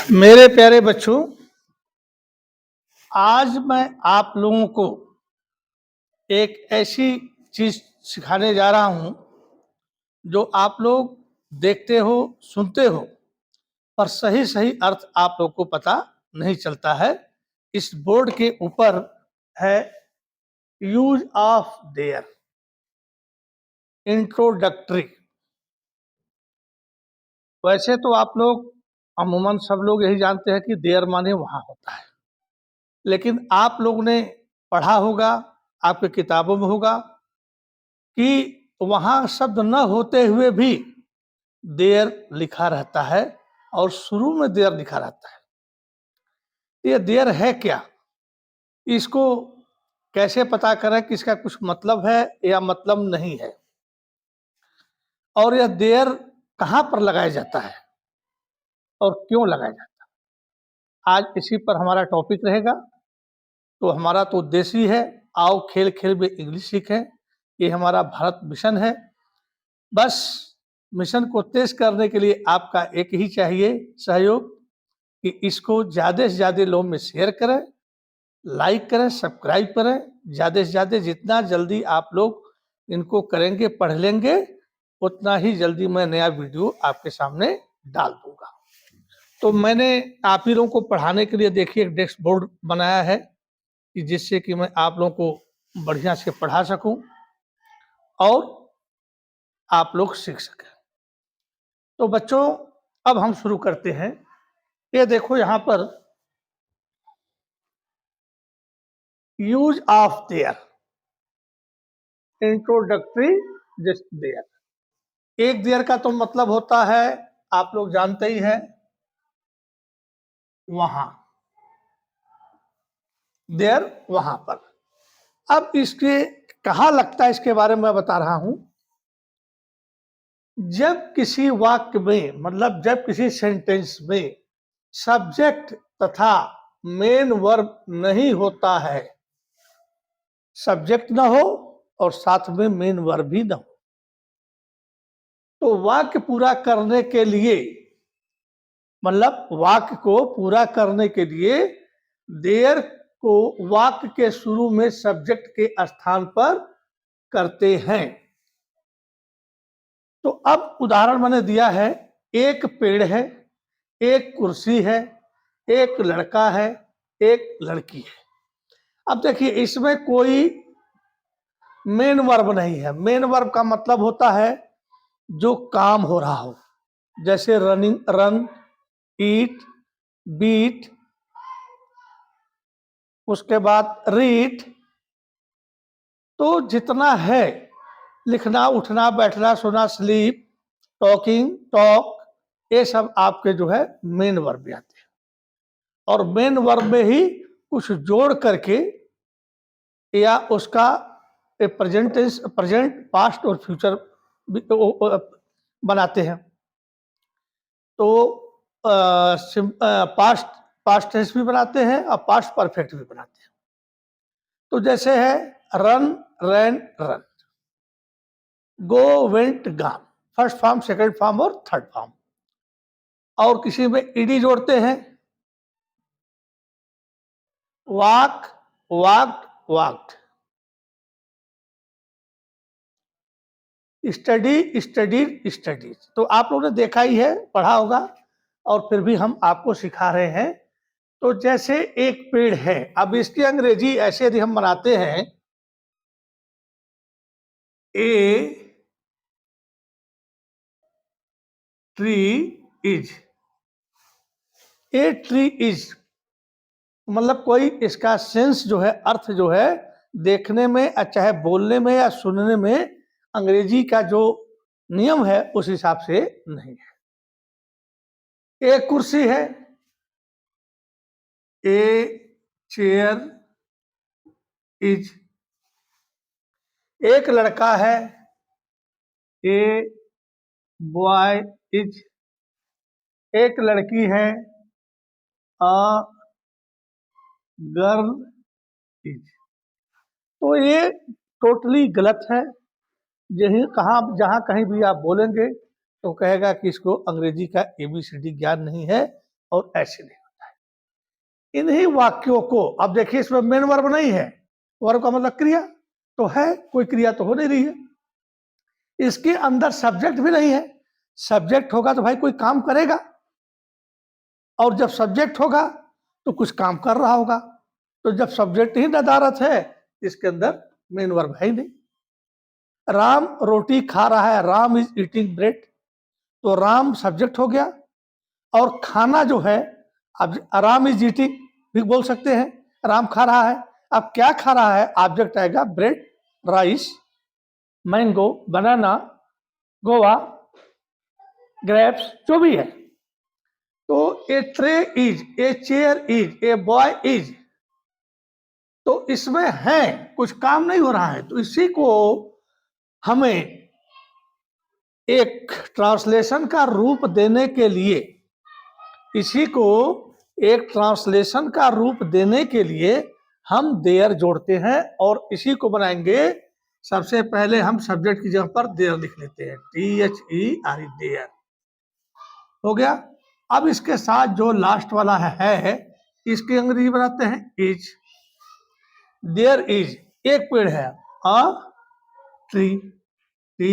मेरे प्यारे बच्चों, आज मैं आप लोगों को एक ऐसी चीज सिखाने जा रहा हूं जो आप लोग देखते हो, सुनते हो, पर सही सही अर्थ आप लोग को पता नहीं चलता है। इस बोर्ड के ऊपर है यूज ऑफ देयर, इंट्रोडक्टरी। वैसे तो आप लोग अमूमन सब लोग यही जानते हैं कि देयर माने वहां होता है, लेकिन आप लोग ने पढ़ा होगा, आपके किताबों में होगा कि वहां शब्द न होते हुए भी देयर लिखा रहता है और शुरू में देयर लिखा रहता है। ये देयर है क्या, इसको कैसे पता करें कि इसका कुछ मतलब है या मतलब नहीं है, और यह देयर कहां पर लगाया जाता है और क्यों लगाया जाता है, आज इसी पर हमारा टॉपिक रहेगा। तो हमारा तो उद्देश्य ही है, आओ खेल खेल में इंग्लिश सीखें। ये हमारा भारत मिशन है। बस मिशन को तेज करने के लिए आपका एक ही चाहिए सहयोग कि इसको ज़्यादा से ज़्यादा लोगों में शेयर करें, लाइक करें, सब्सक्राइब करें। ज़्यादा से ज़्यादा जितना जल्दी आप लोग इनको करेंगे, पढ़ लेंगे, उतना ही जल्दी मैं नया वीडियो आपके सामने डाल दूंगा। तो मैंने आप ही लोगों को पढ़ाने के लिए देखिए एक डेस्क बोर्ड बनाया है कि जिससे कि मैं आप लोगों को बढ़िया से पढ़ा सकूं और आप लोग सीख सकें। तो बच्चों, अब हम शुरू करते हैं। ये देखो यहाँ पर use of there, introductory just there. एक देयर का तो मतलब होता है, आप लोग जानते ही हैं, वहां, देयर वहां पर। अब इसके कहाँ लगता है इसके बारे में मैं बता रहा हूं। जब किसी वाक्य में, मतलब जब किसी सेंटेंस में सब्जेक्ट तथा मेन वर्ब नहीं होता है, सब्जेक्ट ना हो और साथ में मेन वर्ब भी ना हो, तो वाक्य पूरा करने के लिए, मतलब वाक्य को पूरा करने के लिए देयर को वाक्य के शुरू में सब्जेक्ट के स्थान पर करते हैं। तो अब उदाहरण मैंने दिया है, एक पेड़ है, एक कुर्सी है, एक लड़का है, एक लड़की है। अब देखिए इसमें कोई मेन वर्ब नहीं है। मेन वर्ब का मतलब होता है जो काम हो रहा हो, जैसे रनिंग, रन, ईट, बीट, उसके बाद रीड। तो जितना है, लिखना, उठना, बैठना, सोना, स्लीप, टॉकिंग, टॉक, ये सब आपके जो है मेन वर्ब में आते हैं। और मेन वर्ब में ही कुछ जोड़ करके या उसका प्रेजेंट टेंस, प्रेजेंट, पास्ट और फ्यूचर बनाते हैं। तो पास्ट पास्ट टेंस भी बनाते हैं और पास्ट परफेक्ट भी बनाते हैं। तो जैसे है run, ran, run, go, went, gone, first form, second form और थर्ड फॉर्म। और किसी में ईडी जोड़ते हैं, walk, walked, walked, study, studied, studies. तो आप लोगों ने देखा ही है, पढ़ा होगा, और फिर भी हम आपको सिखा रहे हैं। तो जैसे एक पेड़ है, अब इसकी अंग्रेजी ऐसे यदि हम बनाते हैं, a tree is, a tree is, मतलब कोई इसका सेंस जो है, अर्थ जो है, देखने में, चाहे बोलने में या सुनने में, अंग्रेजी का जो नियम है उस हिसाब से नहीं है। एक कुर्सी है, ए चेयर इज। एक लड़का है, ए बॉय इज। एक लड़की है, अ गर्ल इज। तो ये टोटली गलत है। यही कहाँ, जहाँ कहीं भी आप बोलेंगे तो कहेगा कि इसको अंग्रेजी का ABCD ज्ञान नहीं है और ऐसे नहीं होता है। इन्हीं वाक्यों को अब देखिए, इसमें मेन वर्ब नहीं है, वर्ब का मतलब क्रिया तो है, कोई क्रिया तो हो नहीं रही है। इसके अंदर सब्जेक्ट भी नहीं है, सब्जेक्ट होगा तो भाई कोई काम करेगा, और जब सब्जेक्ट होगा तो कुछ काम कर रहा होगा। तो जब सब्जेक्ट ही नदारत है, इसके अंदर मेन वर्ब है ही नहीं। राम रोटी खा रहा है, राम इज ईटिंग ब्रेड, तो राम सब्जेक्ट हो गया, और खाना जो है, अब राम इज ईटिंग भी बोल सकते हैं, राम खा रहा है। अब क्या खा रहा है, ऑब्जेक्ट आएगा ब्रेड, राइस, मैंगो, बनाना, गोवा, ग्रेप्स, जो भी है। तो ए tray is, a chair is, a boy is, तो इसमें है, कुछ काम नहीं हो रहा है। तो इसी को हमें एक ट्रांसलेशन का रूप देने के लिए, इसी को एक ट्रांसलेशन का रूप देने के लिए हम देयर जोड़ते हैं, और इसी को बनाएंगे। सबसे पहले हम सब्जेक्ट की जगह पर देयर लिख लेते हैं, THERE, देयर हो गया। अब इसके साथ जो लास्ट वाला है, इसकी अंग्रेजी बनाते हैं इज। देयर इज, एक पेड़ है, अ ट्री, TREE,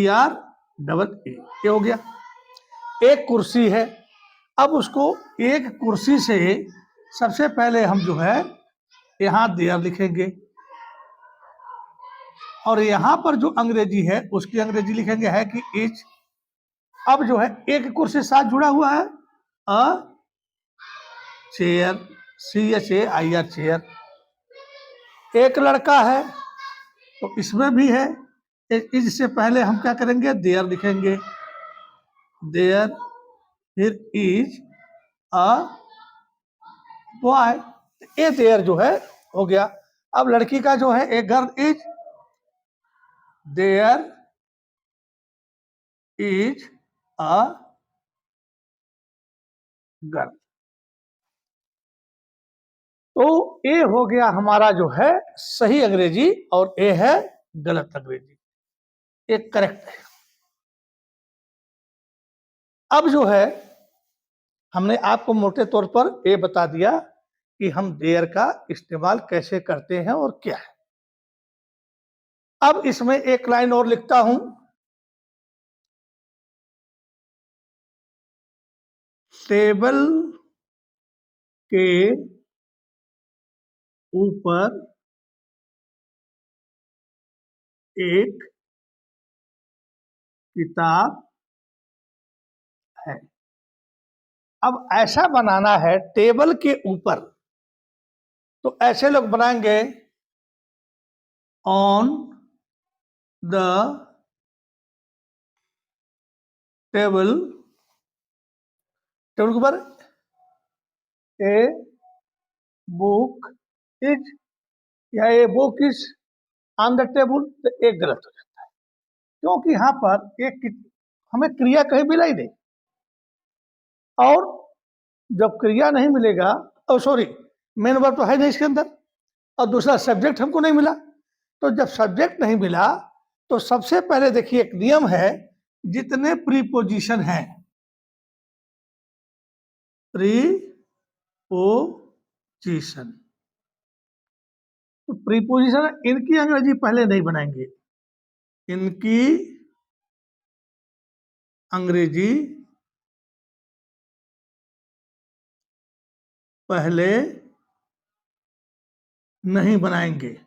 ये हो गया। एक कुर्सी है, अब उसको एक कुर्सी से सबसे पहले हम जो है यहां देयर लिखेंगे, और यहां पर जो अंग्रेजी है उसकी अंग्रेजी लिखेंगे है कि इज। अब जो है एक कुर्सी साथ जुड़ा हुआ है, अ चेयर, CHAIR, चेयर। एक लड़का है, तो इसमें भी है, इज से पहले हम क्या करेंगे, देयर लिखेंगे, देयर, फिर इज अ बॉय, ये देयर जो है हो गया। अब लड़की का जो है, एक girl is, there is a girl. तो ए हो गया हमारा जो है सही अंग्रेजी, और ए है गलत अंग्रेजी, एक करेक्ट है। अब जो है हमने आपको मोटे तौर पर ये बता दिया कि हम देयर का इस्तेमाल कैसे करते हैं और क्या है। अब इसमें एक लाइन और लिखता हूं, टेबल के ऊपर एक किताब है। अब ऐसा बनाना है टेबल के ऊपर, तो ऐसे लोग बनाएंगे, ऑन द टेबल, टेबल के ऊपर ए बुक इज, या a book is on the table, तो एक गलत हो जाता है, क्योंकि यहां पर एक हमें क्रिया कहीं मिला ही नहीं, और जब क्रिया नहीं मिलेगा, सॉरी, मेन वर्ब तो है नहीं इसके अंदर, और दूसरा सब्जेक्ट हमको नहीं मिला। तो जब सब्जेक्ट नहीं मिला, तो सबसे पहले देखिए एक नियम है, जितने प्रीपोजिशन हैं, प्रीपोजिशन, तो प्रीपोजिशन इनकी अंग्रेजी पहले नहीं बनाएंगे, इनकी अंग्रेजी पहले नहीं बनाएंगे।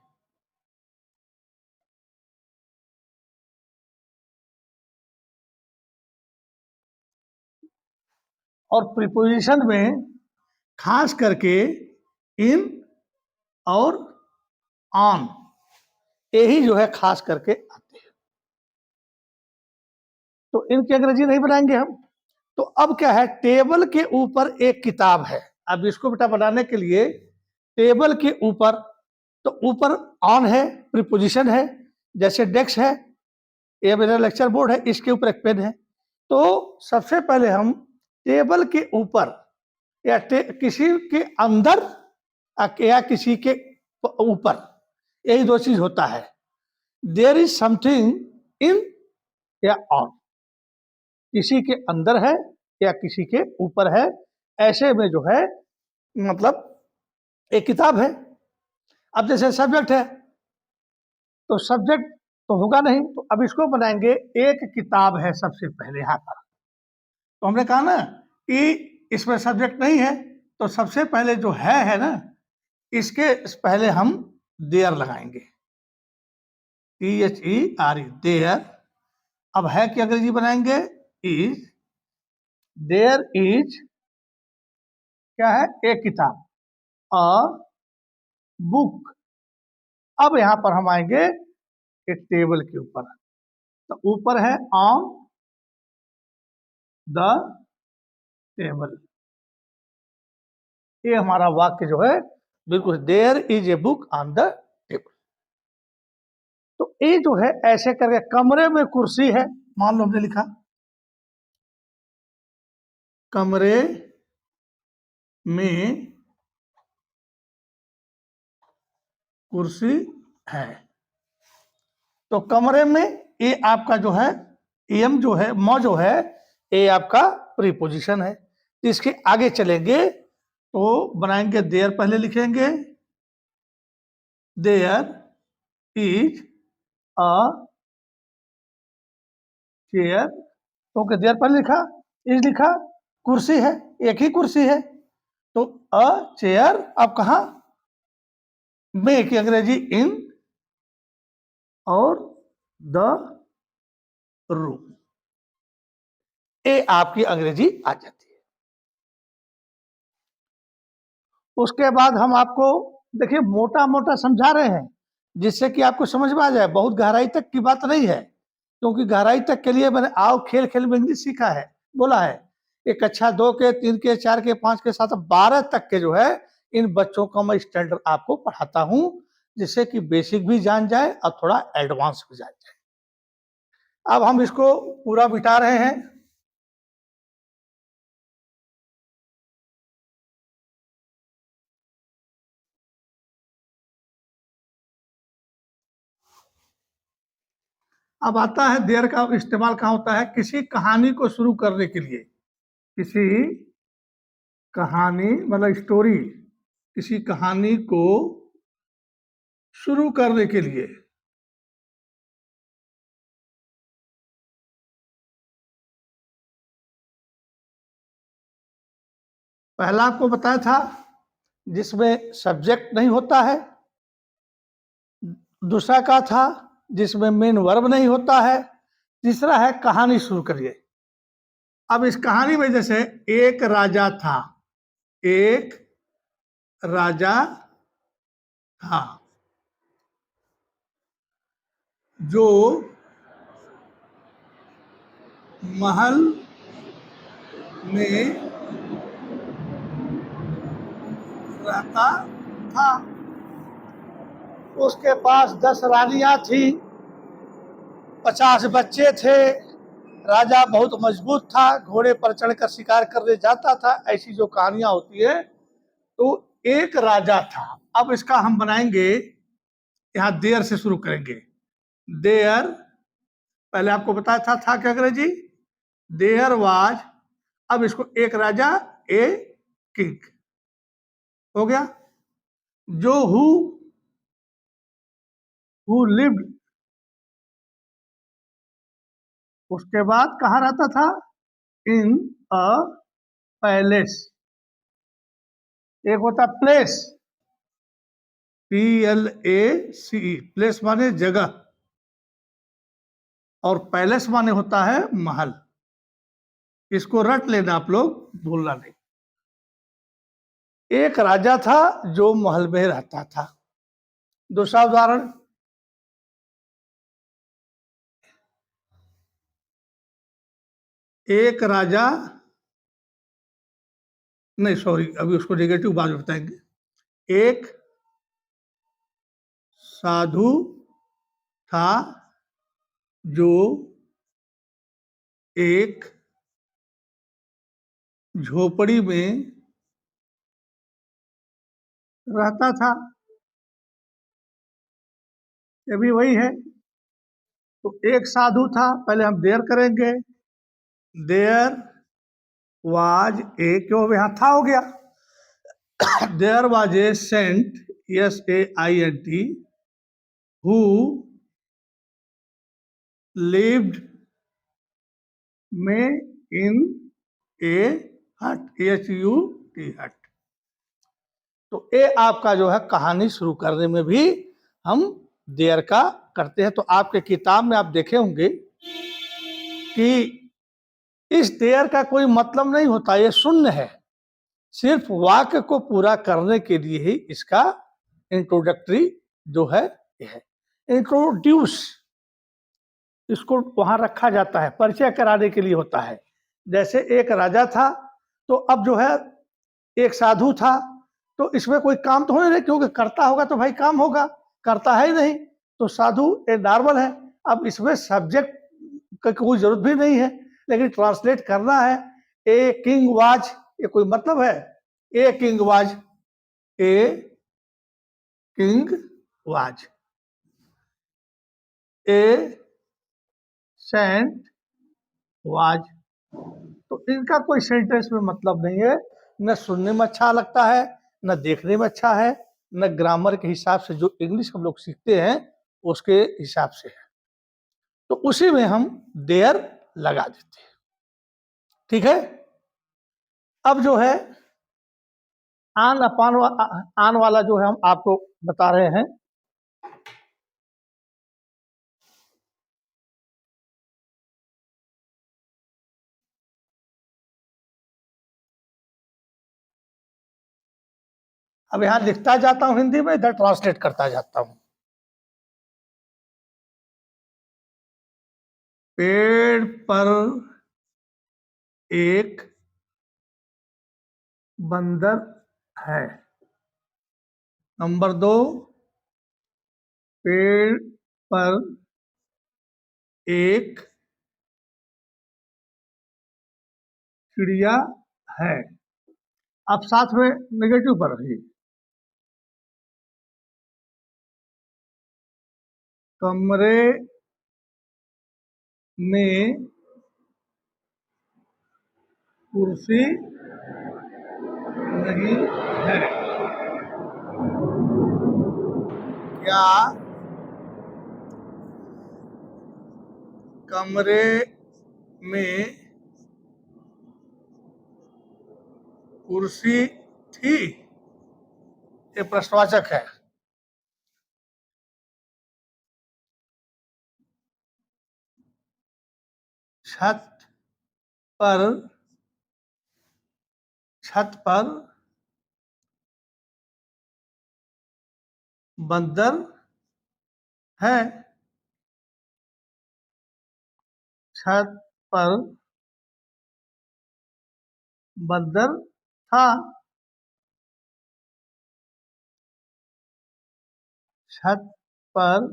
और प्रीपोजिशन में खास करके इन और ऑन, यही जो है खास करके आते हैं, तो इनकी अंग्रेजी नहीं बनाएंगे हम। तो अब क्या है, टेबल के ऊपर एक किताब है। अब इसको बेटा बनाने के लिए, टेबल के ऊपर, तो ऊपर ऑन है, प्रीपोजिशन है, जैसे डेस्क है, ये मेरा लेक्चर बोर्ड है, इसके ऊपर एक पेन है। तो सबसे पहले हम टेबल के ऊपर या किसी के अंदर या किसी के ऊपर, यही दो चीज होता है, देयर इज समथिंग इन या ऑन, किसी के अंदर है या किसी के ऊपर है, ऐसे में जो है मतलब एक किताब है। अब जैसे सब्जेक्ट है तो सब्जेक्ट तो होगा नहीं, तो अब इसको बनाएंगे एक किताब है सबसे पहले यहाँ पर। तो हमने कहा ना कि इसमें सब्जेक्ट नहीं है, तो सबसे पहले जो है ना, इसके पहले हम देयर लगाएंगे, THERE, देयर। अब है कि अंग्रेजी बनाएंगे इज, देयर इज क्या है, एक किताब, अ बुक। अब यहां पर हम आएंगे एक टेबल के ऊपर, तो ऊपर है ऑन द टेबल। ये हमारा वाक्य जो है बिल्कुल, there is a book on the table. तो ये जो है ऐसे करके, कमरे में कुर्सी है, मान लो हमने लिखा कमरे में कुर्सी है। तो कमरे में ये आपका जो है एम जो है, म जो है, ये आपका प्रीपोजिशन है। इसके आगे चलेंगे तो बनाएंगे देयर, पहले लिखेंगे देयर इज अ चेयर। तो देयर पहले लिखा, इज लिखा, कुर्सी है, एक ही कुर्सी है, तो अ चेयर। अब कहा में की अंग्रेजी इन और द रूम, ये आपकी अंग्रेजी आ जाती है। उसके बाद हम आपको देखिए मोटा मोटा समझा रहे हैं जिससे कि आपको समझ में आ जाए, बहुत गहराई तक की बात नहीं है, क्योंकि गहराई तक के लिए मैंने आओ खेल खेल में इंग्लिश सीखा है, बोला है। एक कक्षा 2 के, 3 के, 4 के, 5 के, 7, 12 तक के जो है इन बच्चों का मैं स्टैंडर्ड आपको पढ़ाता हूं, जिससे कि बेसिक भी जान जाए और थोड़ा एडवांस भी जान जाए। अब हम इसको पूरा मिटा रहे हैं। अब आता है देयर का इस्तेमाल कहाँ होता है, किसी कहानी को शुरू करने के लिए। किसी कहानी मतलब स्टोरी, किसी कहानी को शुरू करने के लिए। पहला आपको बताया था जिसमें सब्जेक्ट नहीं होता है, दूसरा का था जिसमें मेन वर्ब नहीं होता है, तीसरा है कहानी शुरू करिए। अब इस कहानी में जैसे एक राजा था, एक राजा था जो महल में रहता था। उसके पास 10 रानियां थी, 50 बच्चे थे, राजा बहुत मजबूत था, घोड़े पर चढ़कर शिकार करने जाता था। ऐसी जो कहानियां होती है, तो एक राजा था। अब इसका हम बनाएंगे, यहाँ देयर से शुरू करेंगे। देयर, पहले आपको बताया था क्या अंग्रेजी, देयर वाज। अब इसको एक राजा, ए किंग हो गया। जो हु लिव्ड, उसके बाद कहाँ रहता था, इन अ पैलेस। एक होता प्लेस, PLACE, प्लेस माने जगह, और पैलेस माने होता है महल। इसको रट लेना आप लोग, भूलना नहीं। एक राजा था जो महल में रहता था। दूसरा उदाहरण, एक राजा, नहीं सॉरी, अभी उसको नेगेटिव बाद में बताएंगे। एक साधु था जो एक झोपड़ी में रहता था। ये भी वही है। तो एक साधु था, पहले हम देयर करेंगे, देयर वाज ए, क्यों यहाँ था हो गया। There was a saint, SAINT, who lived में इन ए हट, HUT। तो ये आपका जो है कहानी शुरू करने में भी हम देयर का करते हैं। तो आपके किताब में आप देखे होंगे कि इस देयर का कोई मतलब नहीं होता, ये शून्य है, सिर्फ वाक्य को पूरा करने के लिए ही इसका इंट्रोडक्टरी जो है ये है। इंट्रोड्यूस, इसको वहां रखा जाता है, परिचय कराने के लिए होता है। जैसे एक राजा था, तो अब जो है एक साधु था, तो इसमें कोई काम तो हो नहीं, क्योंकि करता होगा तो भाई काम होगा, करता है ही नहीं तो साधु ए नॉर्मल है। अब इसमें सब्जेक्ट का कोई जरूरत भी नहीं है, लेकिन ट्रांसलेट करना है। ए किंग वाज, ये कोई मतलब है? A king was, a king was, a saint was. तो इनका कोई सेंटेंस में मतलब नहीं है, न सुनने में अच्छा लगता है, न देखने में अच्छा है, न ग्रामर के हिसाब से जो इंग्लिश हम लोग सीखते हैं उसके हिसाब से है। तो उसी में हम देयर लगा देते हैं। ठीक है। अब जो है आन वाला जो है हम आपको बता रहे हैं। अब यहां लिखता जाता हूं हिंदी में, इधर ट्रांसलेट करता जाता हूं। पेड़ पर एक बंदर है। नंबर 2, पेड़ पर एक चिड़िया है। अब साथ में नेगेटिव पर रहिए। कमरे में कुर्सी नहीं है। क्या कमरे में कुर्सी थी? ये प्रश्नवाचक है। छत पर, छत पर बंदर है। छत पर बंदर था। छत पर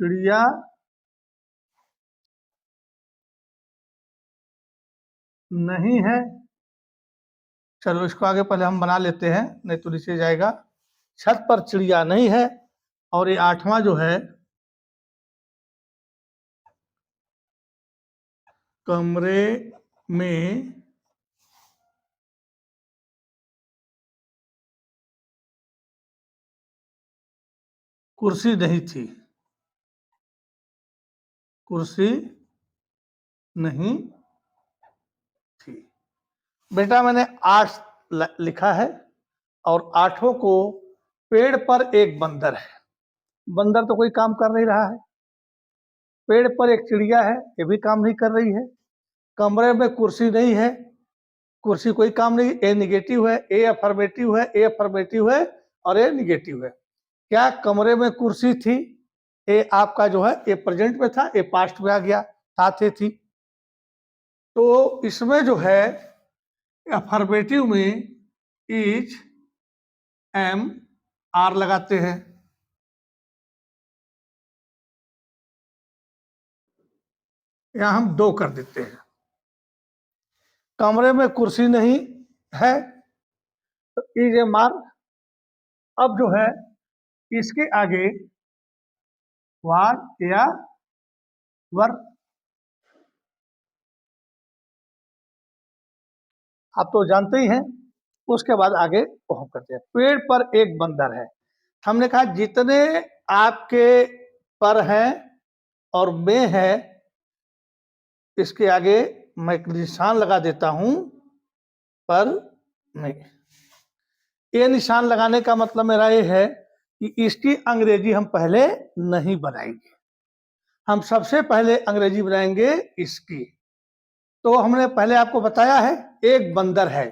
चिड़िया नहीं है। चलो इसको आगे पहले हम बना लेते हैं, नहीं तो नीचे जाएगा। छत पर चिड़िया नहीं है, और ये 8वां जो है, कमरे में कुर्सी नहीं थी। कुर्सी नहीं थी। बेटा मैंने 8 लिखा है, और 8 को पेड़ पर एक बंदर है। बंदर तो कोई काम कर नहीं रहा है। पेड़ पर एक चिड़िया है, ये भी काम नहीं कर रही है। कमरे में कुर्सी नहीं है, कुर्सी कोई काम नहीं। ए निगेटिव है, ए अफर्मेटिव है, ए अफर्मेटिव है, और ए निगेटिव है। क्या कमरे में कुर्सी थी? ए आपका जो है ए प्रेजेंट में था, ए पास्ट में आ गया, साथ ही थी। तो इसमें जो है अफर्मेटिव में इज, एम, आर लगाते हैं। यहां हम 2 कर देते हैं। कमरे में कुर्सी नहीं है, तो इज ए मार। अब जो है इसके आगे वाज या वर, आप तो जानते ही हैं। उसके बाद आगे वो हम करते हैं। पेड़ पर एक बंदर है। हमने कहा जितने आपके पर हैं और में है, इसके आगे मैं एक निशान लगा देता हूं, पर में। ये निशान लगाने का मतलब मेरा ये है कि इसकी अंग्रेजी हम पहले नहीं बनाएंगे, हम सबसे पहले अंग्रेजी बनाएंगे इसकी। तो हमने पहले आपको बताया है एक बंदर है,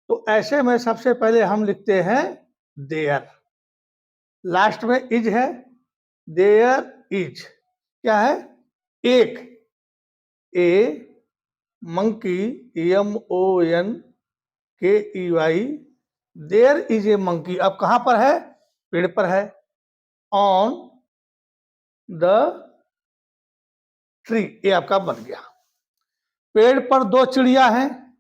तो ऐसे में सबसे पहले हम लिखते हैं देयर, लास्ट में इज है, देयर इज क्या है, एक, a monkey, MONKEY, there is a monkey. अब कहां पर है, पेड़ पर है, ऑन द ट्री, ये आपका बन गया। पेड़ पर दो चिड़िया हैं,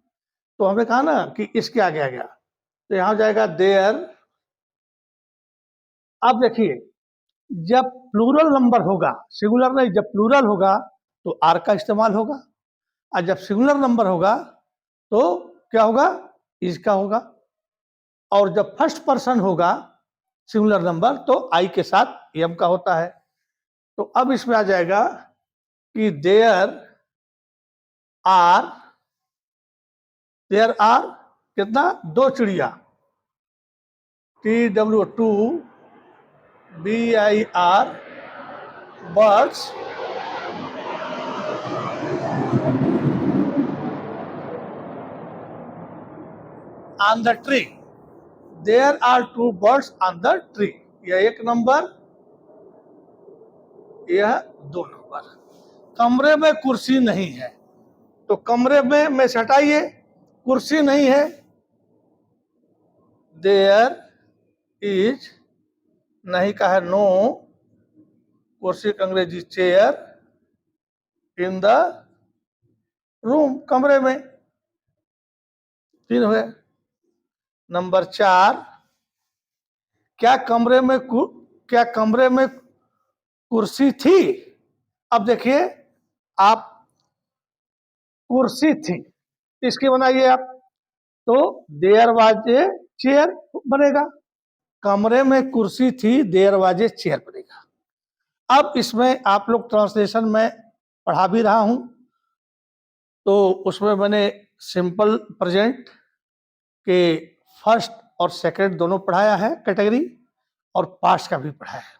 तो हमने कहा ना कि इसके आगे आ गया, तो यहां जाएगा देयर। अब देखिए, जब प्लूरल नंबर होगा, सिंगुलर नहीं, जब प्लूरल होगा तो आर का इस्तेमाल होगा, और जब सिंगुलर नंबर होगा तो क्या होगा, इज का होगा। और जब फर्स्ट पर्सन होगा सिंगुलर नंबर तो आई के साथ एम का होता है। तो अब इसमें आ जाएगा कि आर देयर आर कितना, दो चिड़िया, TWO2BIR birds on the tree, there are two birds on the tree. यह एक नंबर, यह दो नंबर। कमरे में कुर्सी नहीं है, तो कमरे में से हटाइए, कुर्सी नहीं है, देयर इज, नहीं का है नो, कुर्सी का अंग्रेजी चेयर, इन द रूम, कमरे में। तीन हो गए। नंबर 4, क्या क्या कमरे में कुर्सी थी। अब देखिए आप, कुर्सी थी, इसकी बनाइए आप, तो देयर वाज ए चेयर बनेगा। कमरे में कुर्सी थी, देयर वाज ए चेयर बनेगा। अब इसमें आप लोग ट्रांसलेशन में पढ़ा भी रहा हूं, तो उसमें मैंने सिंपल प्रेजेंट के फर्स्ट और सेकंड दोनों पढ़ाया है कैटेगरी, और पास्ट का भी पढ़ाया है।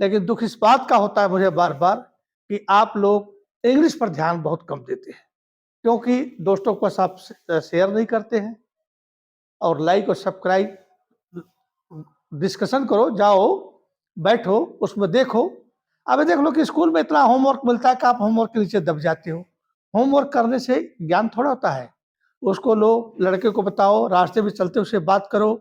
लेकिन दुख इस बात का होता है मुझे बार बार कि आप लोग इंग्लिश पर ध्यान बहुत कम देते हैं, क्योंकि दोस्तों को आप शेयर नहीं करते हैं, और लाइक और सब्सक्राइब, डिस्कशन करो, जाओ बैठो उसमें देखो। अबे देख लो कि स्कूल में इतना होमवर्क मिलता है कि आप होमवर्क के नीचे दब जाते हो। होमवर्क करने से ज्ञान थोड़ा होता है, उसको लो, लड़के को बताओ, रास्ते में चलते उससे बात करो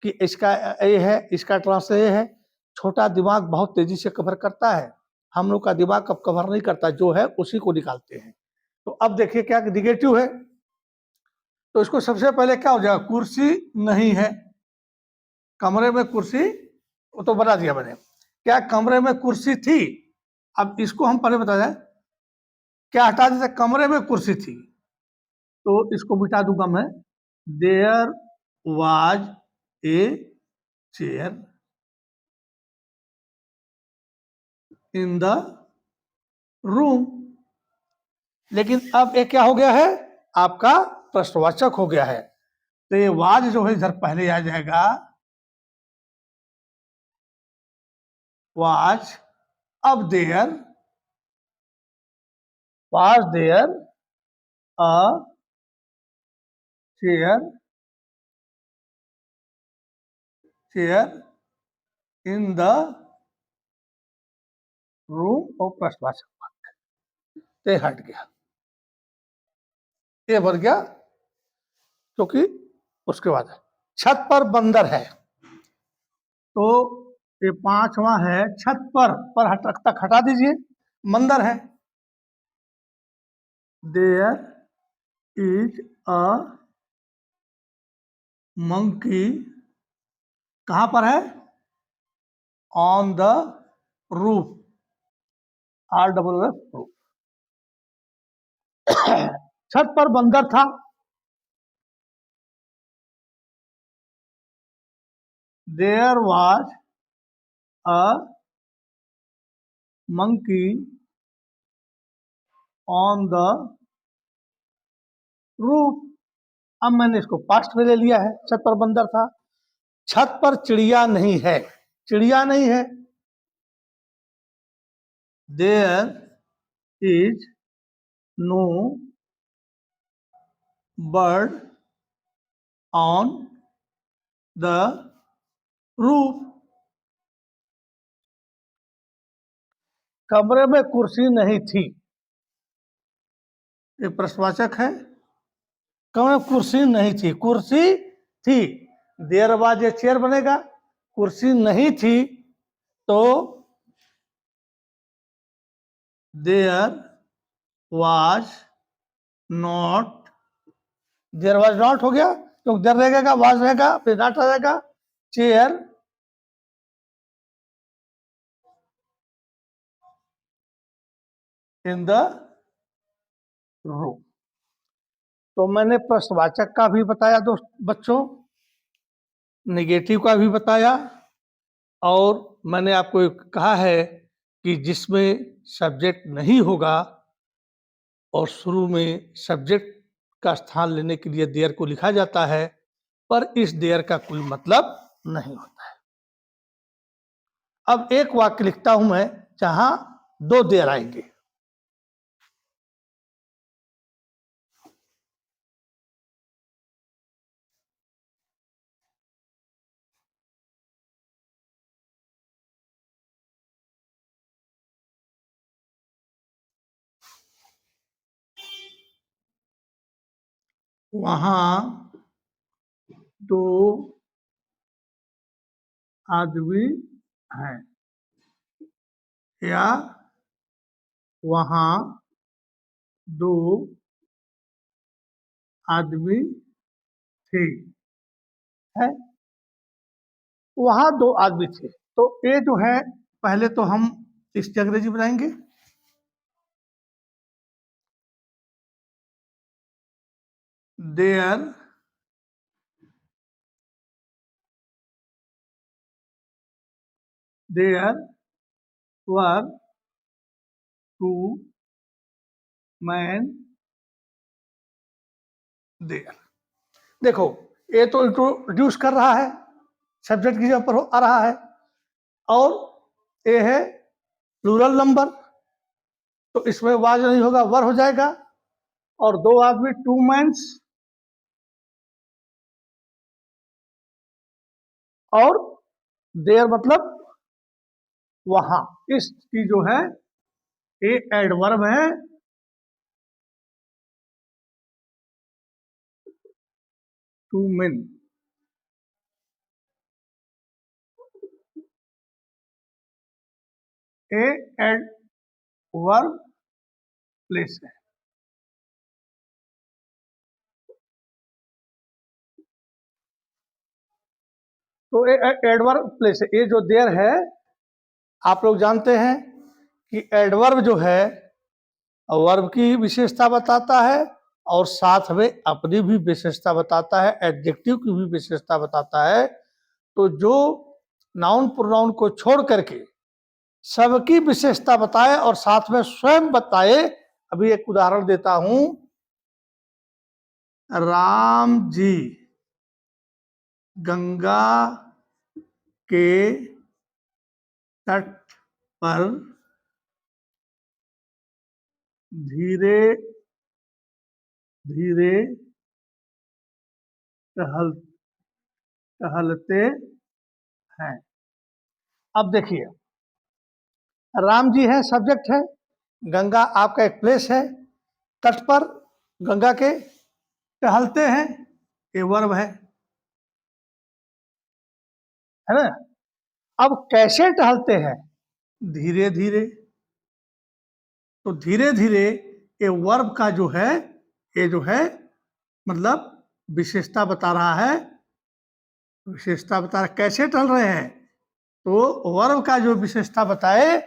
कि इसका ये है, इसका ट्रांसलेट ये है। छोटा दिमाग बहुत तेजी से कवर करता है, हम लोग का दिमाग अब कवर नहीं करता, जो है उसी को निकालते हैं। तो अब देखिए क्या निगेटिव है, तो इसको सबसे पहले क्या हो जाएगा, कुर्सी नहीं है, कमरे में कुर्सी, वो तो बता दिया मैंने। क्या कमरे में कुर्सी थी, अब इसको हम पहले बता दें, क्या हटा देते, कमरे में कुर्सी थी, तो इसको मिटा दूंगा मैं, there was a chair in the room. लेकिन अब ये क्या हो गया है, आपका प्रश्नवाचक हो गया है, तो ये वाज जो है इधर पहले आ जाएगा, वाज। अब there a chair in the room और प्रश्नवाचक, ये हट गया, ये बन गया। क्योंकि उसके बाद छत पर बंदर है, तो ये पांचवा है, छत पर तक हटा दीजिए, बंदर है, देयर इज अ मंकी, कहां पर है, on the roof, RFF roof. छत पर बंदर था, there was a monkey on the roof. अब मैंने इसको पास्ट में ले लिया है, छत पर बंदर था। छत पर चिड़िया नहीं है, चिड़िया नहीं है। There is no bird on the roof. कमरे में कुर्सी नहीं थी, ये प्रश्नवाचक है। कमरे में कुर्सी नहीं थी, कुर्सी थी, देर बाद ये चेयर बनेगा। कुर्सी नहीं थी तो there was not, there was not हो गया तो देर रहेगा, वाज रहेगा, फिर नॉट रहेगा। Chair in the room. तो मैंने प्रश्नवाचक का भी बताया दोस्त बच्चों, निगेटिव का भी बताया, और मैंने आपको एक कहा है कि जिसमें सब्जेक्ट नहीं होगा और शुरू में सब्जेक्ट का स्थान लेने के लिए देयर को लिखा जाता है, पर इस देयर का कोई मतलब नहीं होता है। अब एक वाक्य लिखता हूं मैं जहां दो देयर आएंगे। वहां दो आदमी हैं, या वहां दो आदमी थे, है। वहां दो आदमी थे, तो ये जो है पहले तो हम इसकी अंग्रेजी बनाएंगे। There there were two man there. देखो ये तो इंट्रोड्यूस कर रहा है, सब्जेक्ट की जगह पर आ रहा है, और ये है प्लूरल नंबर, तो इसमें वाज नहीं होगा, वर हो जाएगा। और दो आदमी, टू मैन्स, और देयर मतलब वहां। इसकी जो है ये एडवर्ब है, two men. A adverb place है। तो ये एडवर्ब प्लेस है। ये जो देयर है, आप लोग जानते हैं कि एडवर्ब जो है वर्ब की विशेषता बताता है और साथ में अपनी भी विशेषता बताता है, एडजेक्टिव की भी विशेषता बताता है। तो जो नाउन प्रोनाउन को छोड़ करके सबकी विशेषता बताए और साथ में स्वयं बताए। अभी एक उदाहरण देता हूं, राम जी गंगा के तट पर धीरे धीरे टहलते हैं। अब देखिए, राम जी है, सब्जेक्ट है, गंगा आपका एक प्लेस है, तट पर गंगा के टहलते हैं, ये वर्ब है ना। अब कैसे टहलते हैं? धीरे धीरे। तो धीरे धीरे ये वर्ब का जो है, ये जो है मतलब विशेषता बता रहा है, विशेषता बता रहा है। कैसे टहल रहे हैं? तो वर्ब का जो विशेषता बताए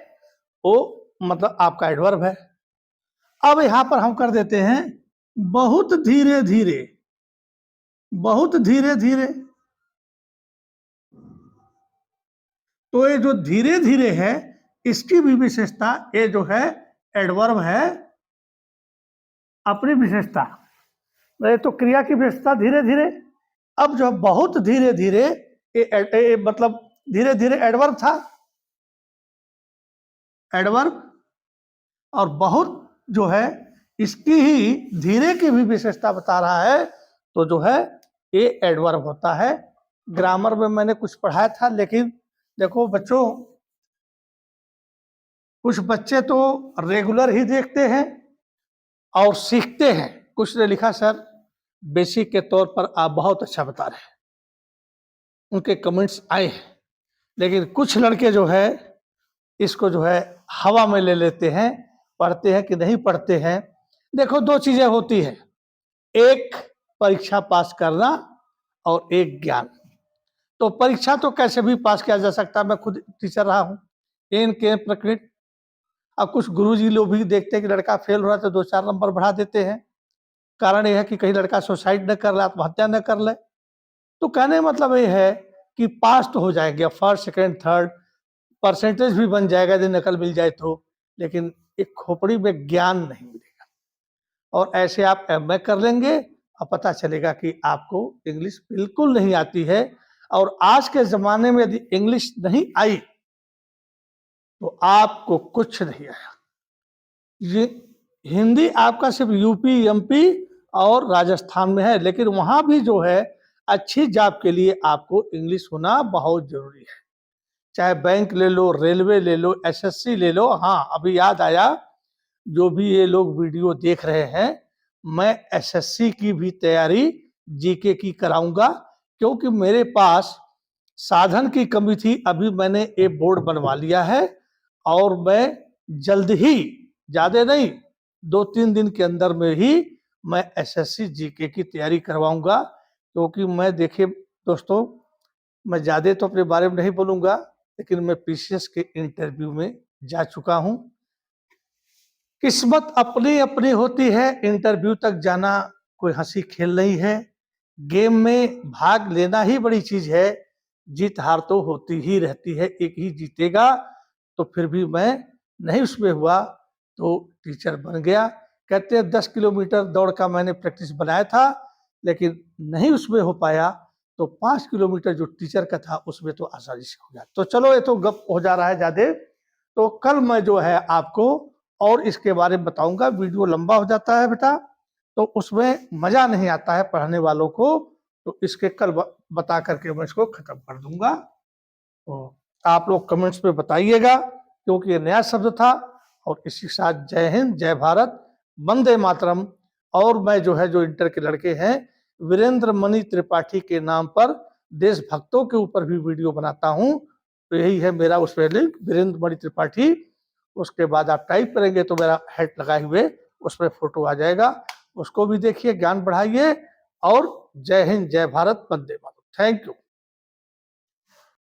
वो मतलब आपका एडवर्ब है। अब यहां पर हम कर देते हैं बहुत धीरे धीरे, बहुत धीरे धीरे। तो ये जो धीरे धीरे है, इसकी भी विशेषता, ये जो है एडवर्ब है अपनी विशेषता, ये तो क्रिया की विशेषता धीरे धीरे। अब जो बहुत धीरे धीरे, ये मतलब धीरे धीरे एडवर्ब था, एडवर्ब, और बहुत जो है इसकी ही धीरे की भी विशेषता बता रहा है, तो जो है ये एडवर्ब होता है। ग्रामर में मैंने कुछ पढ़ाया था, लेकिन देखो बच्चों, कुछ बच्चे तो रेगुलर ही देखते हैं और सीखते हैं। कुछ ने लिखा सर बेसिक के तौर पर आप बहुत अच्छा बता रहे हैं, उनके कमेंट्स आए हैं, लेकिन कुछ लड़के जो है इसको जो है हवा में ले लेते हैं, पढ़ते हैं कि नहीं पढ़ते हैं। देखो दो चीजें होती हैं, एक परीक्षा पास करना और एक ज्ञान। तो परीक्षा तो कैसे भी पास किया जा सकता है, मैं खुद टीचर रहा हूँ, इनके प्रकृति। अब कुछ गुरुजी लोग भी देखते हैं कि लड़का फेल हो रहा है तो 2-4 नंबर बढ़ा देते हैं, कारण यह है कि कहीं लड़का सुसाइड न कर ले, आत्महत्या न कर ले। तो कहने का मतलब ये है कि पास तो हो जाएंगे, फर्स्ट सेकंड थर्ड, परसेंटेज भी बन जाएगा यदि नकल मिल जाए तो, लेकिन एक खोपड़ी में ज्ञान नहीं मिलेगा। और ऐसे आप एमए कर लेंगे और पता चलेगा कि आपको इंग्लिश बिल्कुल नहीं आती है। और आज के जमाने में यदि इंग्लिश नहीं आई तो आपको कुछ नहीं आया। ये हिंदी आपका सिर्फ यूपी, एमपी और राजस्थान में है, लेकिन वहां भी जो है अच्छी जॉब के लिए आपको इंग्लिश होना बहुत जरूरी है। चाहे बैंक ले लो, रेलवे ले लो, एसएससी ले लो। हाँ, अभी याद आया, जो भी ये लोग वीडियो देख रहे हैं, मैं एसएससी की भी तैयारी जीके की कराऊंगा, क्योंकि मेरे पास साधन की कमी थी। अभी मैंने ये बोर्ड बनवा लिया है और मैं जल्द ही, ज्यादा नहीं, 2-3 दिन के अंदर में ही मैं एसएससी जीके की तैयारी करवाऊंगा। क्योंकि मैं, देखिए दोस्तों, मैं ज्यादा तो अपने बारे में नहीं बोलूंगा, लेकिन मैं पीसीएस के इंटरव्यू में जा चुका हूं। किस्मत अपनी अपनी होती है, इंटरव्यू तक जाना कोई हंसी खेल नहीं है। गेम में भाग लेना ही बड़ी चीज है, जीत हार तो होती ही रहती है, एक ही जीतेगा। तो फिर भी मैं नहीं उसमें हुआ तो टीचर बन गया। कहते हैं 10 किलोमीटर दौड़ का मैंने प्रैक्टिस बनाया था, लेकिन नहीं उसमें हो पाया, तो 5 किलोमीटर जो टीचर का था उसमें तो आसानी से हो गया। तो चलो, ये तो गप हो जा रहा है ज्यादा। तो कल मैं जो है आपको और इसके बारे में बताऊंगा। वीडियो लंबा हो जाता है बेटा, तो उसमें मजा नहीं आता है पढ़ने वालों को, तो इसके कल बता करके मैं इसको खत्म कर दूंगा। तो आप लोग कमेंट्स में बताइएगा, क्योंकि ये नया शब्द था। और इसी के साथ जय हिंद, जय भारत, वंदे मातरम। और मैं जो है, जो इंटर के लड़के हैं, वीरेंद्र मणि त्रिपाठी के नाम पर देशभक्तों के ऊपर भी वीडियो बनाता हूं। तो यही है मेरा उसमें लिंक, वीरेंद्र मणि त्रिपाठी। उसके बाद आप टाइप करेंगे तो मेरा हेड लगाए हुए उसमें फोटो आ जाएगा, उसको भी देखिए, ज्ञान बढ़ाइए। और जय हिंद, जय भारत, वंदे मातरम। Thank you.